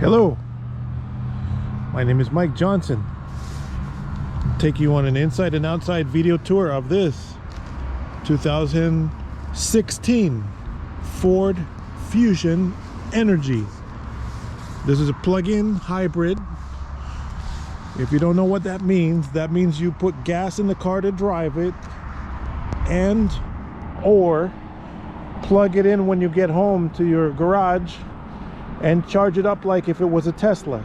Hello, my name is Mike Johnson. I'll take you on an inside and outside video tour of this 2016 Ford Fusion Energi. This is a plug-in hybrid. If you don't know what that means you put gas in the car to drive it and or plug it in when you get home to your garage and charge it up like if it was a Tesla.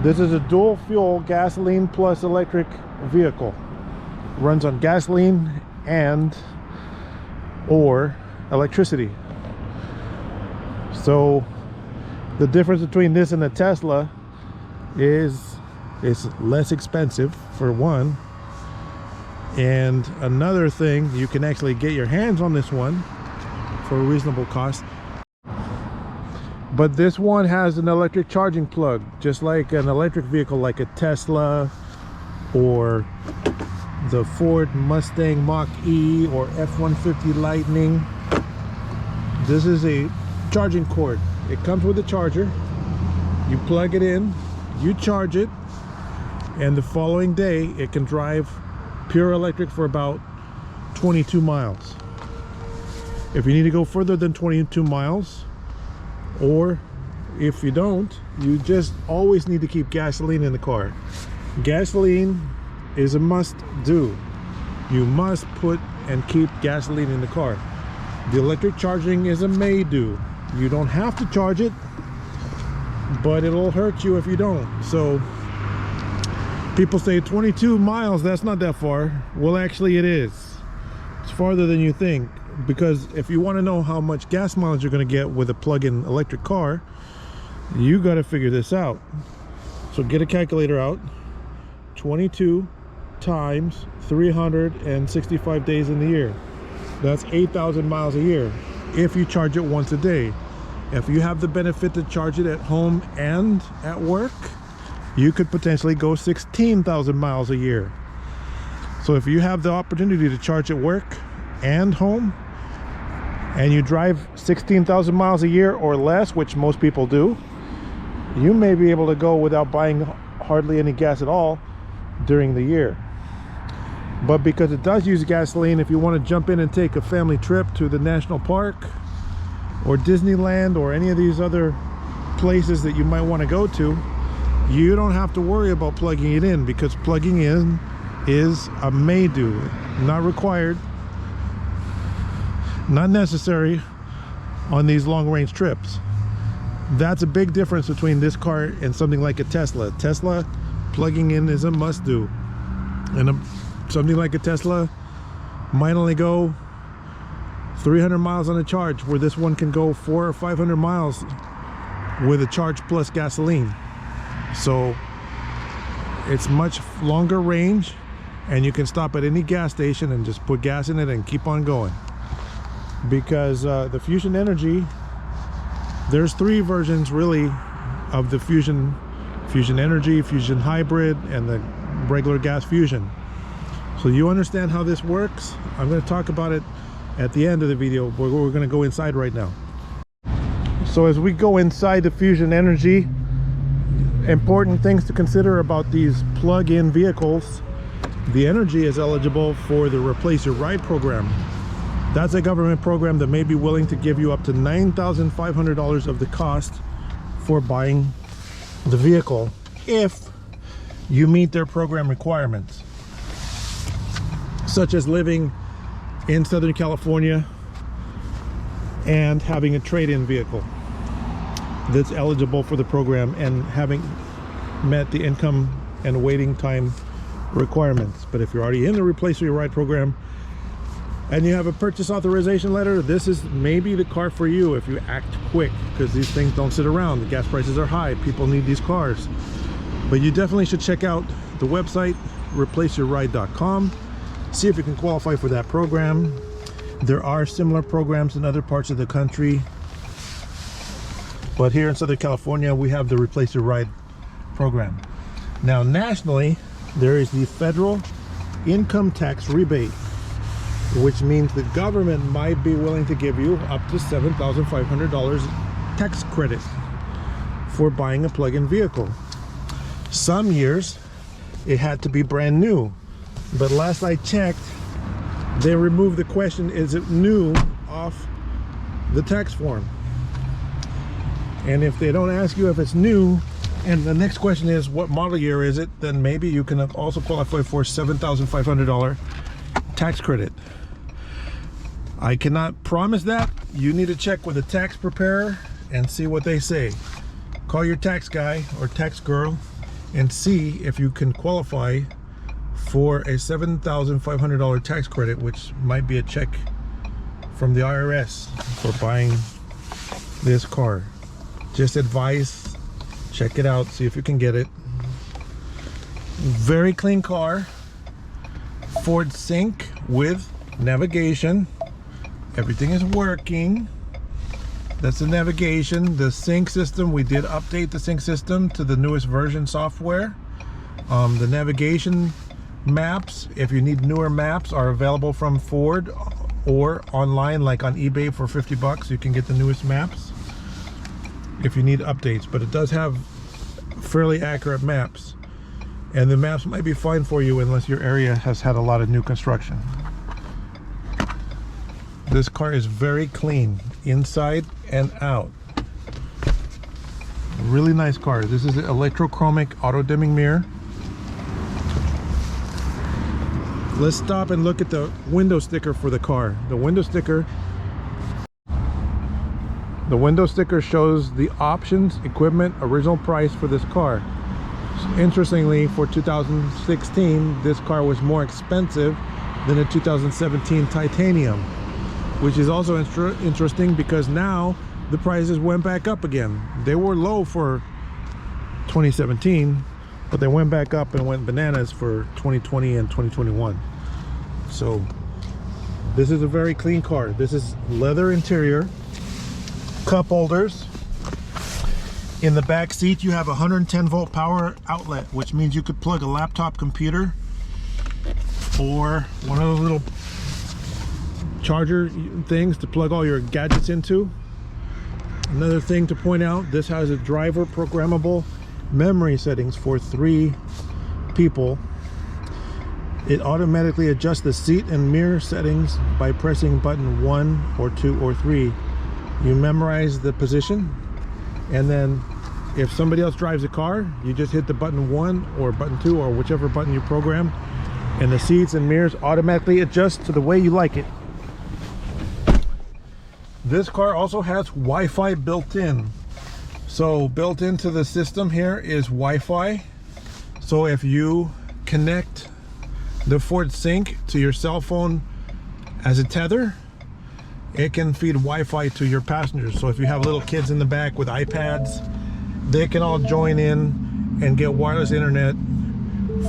This is a dual fuel gasoline plus electric vehicle. Runs on gasoline and or electricity. So the difference between this and a Tesla is it's less expensive, for one, and another thing, you can actually get your hands on this one for a reasonable cost. But this one has an electric charging plug, just like an electric vehicle like a Tesla or the Ford Mustang Mach-E or F-150 Lightning. This is a charging cord. It comes with a charger. You plug it in, you charge it, and the following day it can drive pure electric for about 22 miles. If you need to go further than 22 miles, or if you don't, you just always need to keep gasoline in the car. Gasoline is a must do. You must put and keep gasoline in the car. The electric charging is a may do. You don't have to charge it, but it'll hurt you if you don't. So people say 22 miles, that's not that far. Well, actually it is. It's farther than you think, because if you want to know how much gas mileage you're going to get with a plug-in electric car, you got to figure this out. So get a calculator out. 22 times 365 days in the year. That's 8,000 miles a year if you charge it once a day. If you have the benefit to charge it at home and at work, you could potentially go 16,000 miles a year. So if you have the opportunity to charge at work and home, and you drive 16,000 miles a year or less, which most people do, you may be able to go without buying hardly any gas at all during the year. But because it does use gasoline, if you want to jump in and take a family trip to the national park or Disneyland or any of these other places that you might want to go to, you don't have to worry about plugging it in, because plugging in is a may do, not required, not necessary on these long-range trips. That's a big difference between this car and something like a Tesla. Tesla, plugging in is a must do, and something like a Tesla might only go 300 miles on a charge, where this one can go 400 or 500 miles with a charge plus gasoline. So it's much longer range, and you can stop at any gas station and just put gas in it and keep on going. Because the Fusion Energi, there's three versions really of the Fusion Energi, Fusion Hybrid, and the regular gas Fusion. So you understand how this works. I'm going to talk about it at the end of the video, but we're going to go inside right now. So as we go inside the Fusion Energi, important things to consider about these plug-in vehicles. The Energi is eligible for the Replace Your Ride program. That's a government program that may be willing to give you up to $9,500 of the cost for buying the vehicle if you meet their program requirements, such as living in Southern California and having a trade-in vehicle that's eligible for the program and having met the income and waiting time requirements. But if you're already in the Replace Your Ride program and you have a purchase authorization letter, this is maybe the car for you if you act quick, because these things don't sit around. The gas prices are high. People need these cars. But you definitely should check out the website, replaceyourride.com. See if you can qualify for that program. There are similar programs in other parts of the country, but here in Southern California we have the Replace Your Ride program. Now nationally, there is the federal income tax rebate, which means the government might be willing to give you up to $7,500 tax credit for buying a plug-in vehicle. Some years it had to be brand new, but last I checked, they removed the question, is it new, off the tax form. And if they don't ask you if it's new, and the next question is what model year is it, then maybe you can also qualify for $7,500 tax credit. I cannot promise that. You need to check with a tax preparer and see what they say. Call your tax guy or tax girl and see if you can qualify for a $7,500 tax credit, which might be a check from the IRS for buying this car. Just advise, check it out, see if you can get it. Very clean car. Ford Sync with navigation. Everything is working. That's the navigation. The sync system, we did update the sync system to the newest version software. The navigation maps, if you need newer maps, are available from Ford or online, like on eBay for 50 bucks. You can get the newest maps if you need updates, but it does have fairly accurate maps, and the maps might be fine for you unless your area has had a lot of new construction. This car is very clean inside and out. Really nice car. This is an electrochromic auto dimming mirror. Let's stop and look at the window sticker for the car. The window sticker shows the options, equipment, original price for this car. Interestingly, for 2016, this car was more expensive than a 2017 Titanium, which is also interesting because now the prices went back up again. They were low for 2017, but they went back up and went bananas for 2020 and 2021. So this is a very clean car. This is leather interior, cup holders. In the back seat you have a 110 volt power outlet, which means you could plug a laptop computer or one of those little charger things to plug all your gadgets into. Another thing to point out, this has a driver programmable memory settings for 3 people. It automatically adjusts the seat and mirror settings by pressing button 1 or 2 or 3. You memorize the position, and then if somebody else drives the car, you just hit the button 1 or button 2 or whichever button you program, and the seats and mirrors automatically adjust to the way you like it. This car also has Wi-Fi built in. So built into the system here is Wi-Fi. So if you connect the Ford Sync to your cell phone as a tether, it can feed Wi-Fi to your passengers. So if you have little kids in the back with iPads, they can all join in and get wireless internet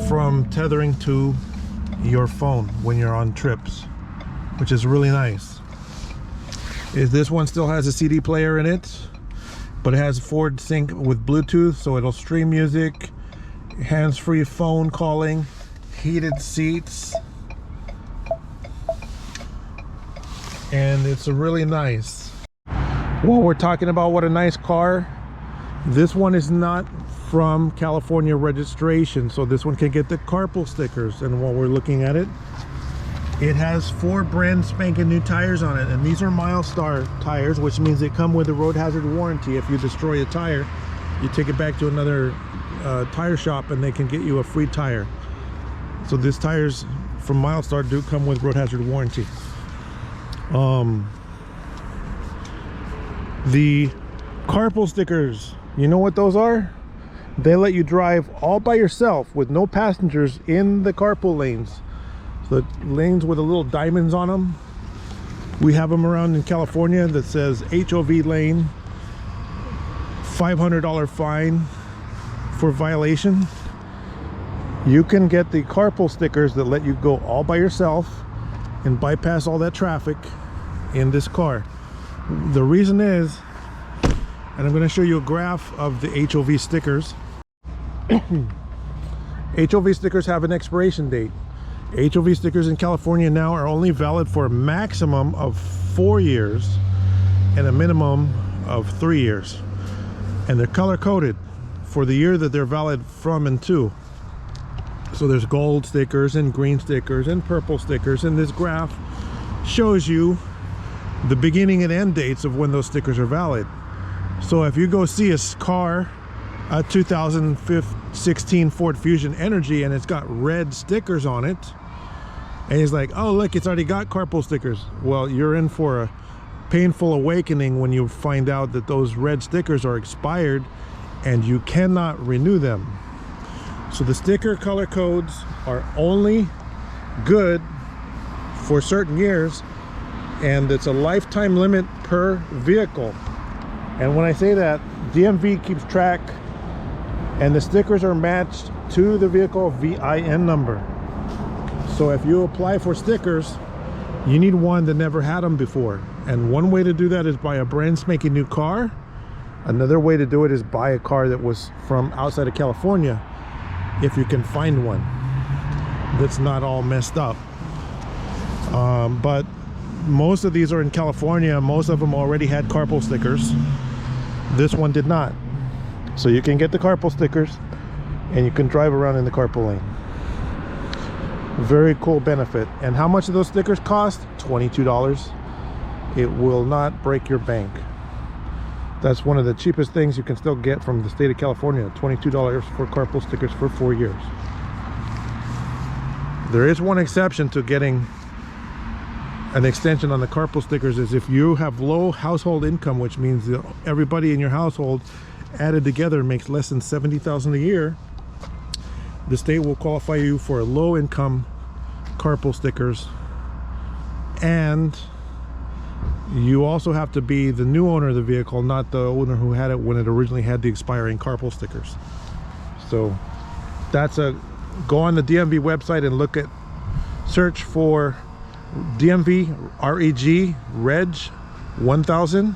from tethering to your phone when you're on trips, which is really nice. This one still has a CD player in it, but it has Ford Sync with Bluetooth, so it'll stream music, hands-free phone calling, heated seats, and it's really nice. While we're talking about what a nice car, this one is not from California registration, so this one can get the carpool stickers. And while we're looking at it, it has 4 brand spanking new tires on it, and these are Milestar tires, which means they come with a road hazard warranty. If you destroy a tire, you take it back to another tire shop and they can get you a free tire. So these tires from Milestar do come with road hazard warranty. The carpool stickers, you know what those are? They let you drive all by yourself with no passengers in the carpool lanes. The lanes with the little diamonds on them, we have them around in California that says HOV lane, $500 fine for violation. You can get the carpool stickers that let you go all by yourself and bypass all that traffic in this car. The reason is, and I'm going to show you a graph of the HOV stickers. HOV stickers have an expiration date. HOV stickers in California now are only valid for a maximum of 4 years and a minimum of 3 years. And they're color coded for the year that they're valid from and to. So there's gold stickers and green stickers and purple stickers, and this graph shows you the beginning and end dates of when those stickers are valid. So if you go see a car, a 2016 Ford Fusion Energi, and it's got red stickers on it, and he's like, oh look, it's already got carpool stickers. Well, you're in for a painful awakening when you find out that those red stickers are expired and you cannot renew them. So the sticker color codes are only good for certain years, and it's a lifetime limit per vehicle. And when I say that, DMV keeps track, and the stickers are matched to the vehicle VIN number. So if you apply for stickers, you need one that never had them before. And one way to do that is buy a brand spanking new car. Another way to do it is buy a car that was from outside of California, if you can find one that's not all messed up. But most of these are in California. Most of them already had carpool stickers. This one did not. So you can get the carpool stickers and you can drive around in the carpool lane. Very cool benefit. And how much do those stickers cost? $22. It will not break your bank. That's one of the cheapest things you can still get from the state of California. $22 for carpool stickers for 4 years. There is one exception to getting an extension on the carpool stickers, is if you have low household income, which means that everybody in your household added together makes less than $70,000 a year. The state will qualify you for low income carpool stickers, and you also have to be the new owner of the vehicle, not the owner who had it when it originally had the expiring carpool stickers. So that's go on the DMV website and search for DMV Reg 1000,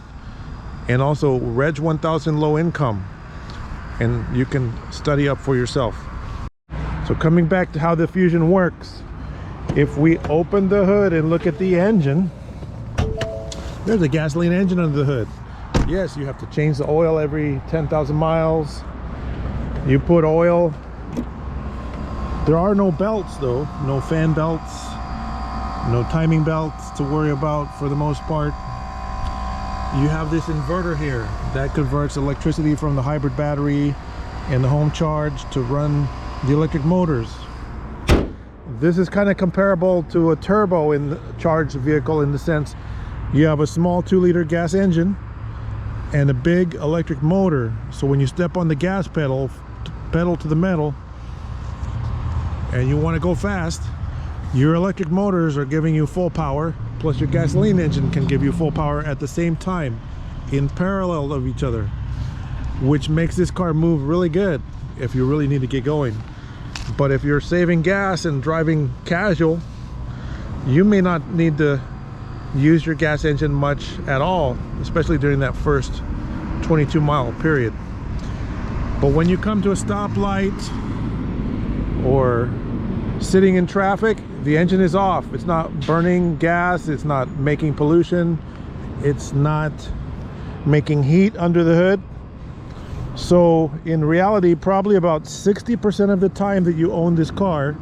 and also Reg 1000 low income, and you can study up for yourself. So coming back to how the Fusion works, if we open the hood and look at the engine, there's a gasoline engine under the hood. Yes, you have to change the oil every 10,000 miles. You put oil. There are no belts though, no fan belts, no timing belts to worry about for the most part. You have this inverter here that converts electricity from the hybrid battery and the home charge to run the electric motors. This is kind of comparable to a turbo in the charged vehicle, in the sense you have a small 2-liter gas engine and a big electric motor. So when you step on the gas pedal to the metal, and you want to go fast, your electric motors are giving you full power, plus your gasoline engine can give you full power at the same time, in parallel of each other, which makes this car move really good if you really need to get going. But if you're saving gas and driving casual, you may not need to use your gas engine much at all, especially during that first 22-mile period. But when you come to a stoplight or sitting in traffic, the engine is off. It's not burning gas, it's not making pollution, it's not making heat under the hood. So in reality, probably about 60% of the time that you own this car,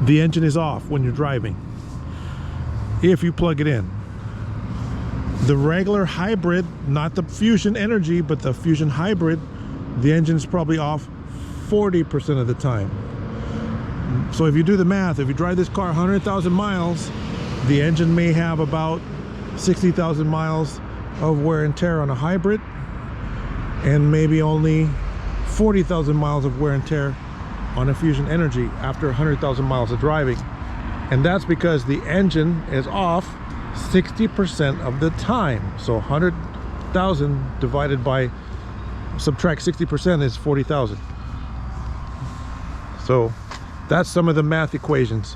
the engine is off when you're driving, if you plug it in. The regular hybrid, not the Fusion Energi, but the Fusion Hybrid, the engine is probably off 40% of the time. So if you do the math, if you drive this car 100,000 miles, the engine may have about 60,000 miles of wear and tear on a hybrid, and maybe only 40,000 miles of wear and tear on a Fusion Energi after 100,000 miles of driving. And that's because the engine is off 60% of the time. So 100,000 divided by, subtract 60% is 40,000. So that's some of the math equations.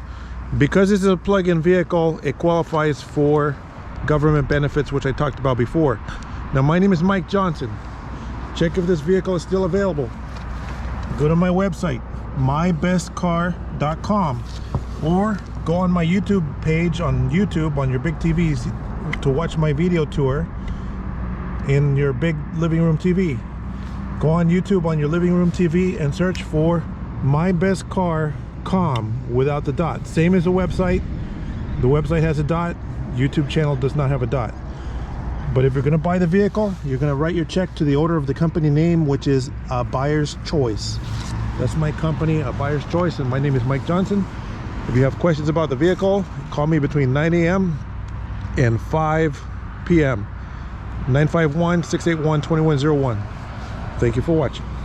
Because this is a plug-in vehicle, it qualifies for government benefits, which I talked about before. Now, my name is Mike Johnson. Check if this vehicle is still available. Go to my website, mybestcar.com, or go on my YouTube page on YouTube on your big TVs to watch my video tour. in your big living room TV. Go on YouTube on your living room TV and search for My Best Car Com without the dot. Same as the website. The website has a dot. YouTube channel does not have a dot. But if you're going to buy the vehicle, you're going to write your check to the owner of the company name, which is A Buyer's Choice. That's my company, A Buyer's Choice, and my name is Mike Johnson. If you have questions about the vehicle, call me between 9 a.m. and 5 p.m. 951-681-2101. Thank you for watching.